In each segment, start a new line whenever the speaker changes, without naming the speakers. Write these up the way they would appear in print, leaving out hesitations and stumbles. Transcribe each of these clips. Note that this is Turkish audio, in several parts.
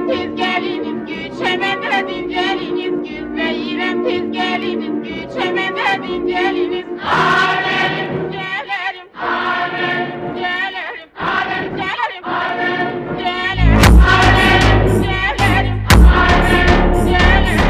İrem tez gelinim, güçemedin gelinim, gül ve İrem tez gelinim, güçemedin gelinim. Alelim, gelelim, alelim, gelelim, alelim, gelelim, alelim, gelelim, alelim, gelelim, alelim, gelelim,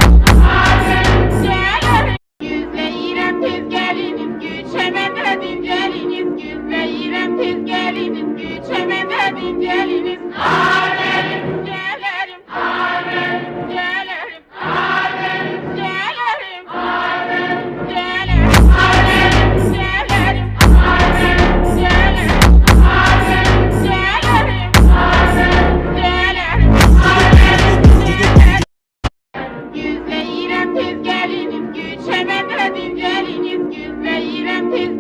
alelim, gelelim. Gül ve İrem tez gelinim, güçemedin gelinim, gül ve İrem tez gelinim, güçemedin gelinim. Alelim, gelelim, alelim, gelelim, alelim, gelelim, alelim, gelelim, alelim, gelelim, alelim, gelelim, alelim, gelelim, alelim, gelelim. Gül ve İrem tez gelinim, güçemedin gelinim, gül ve İrem tez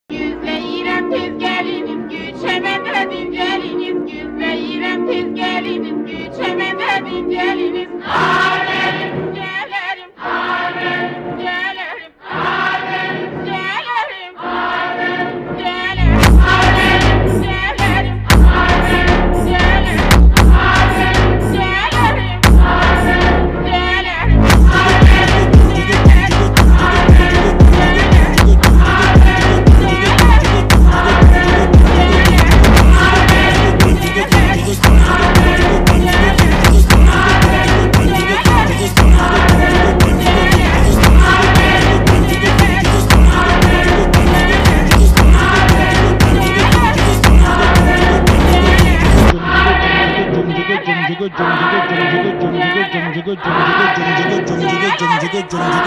Gül ve İrem tez gelinim, güçemedin gelinim, gül ve İrem tez gelinim, güçemedin gelinim. Alelim, gelelim, alelim, gelelim, alelim, gelelim, alelim, gelelim, alelim, gelelim, alelim, gelelim, alelim, gelelim, alelim, gelelim,
Jump,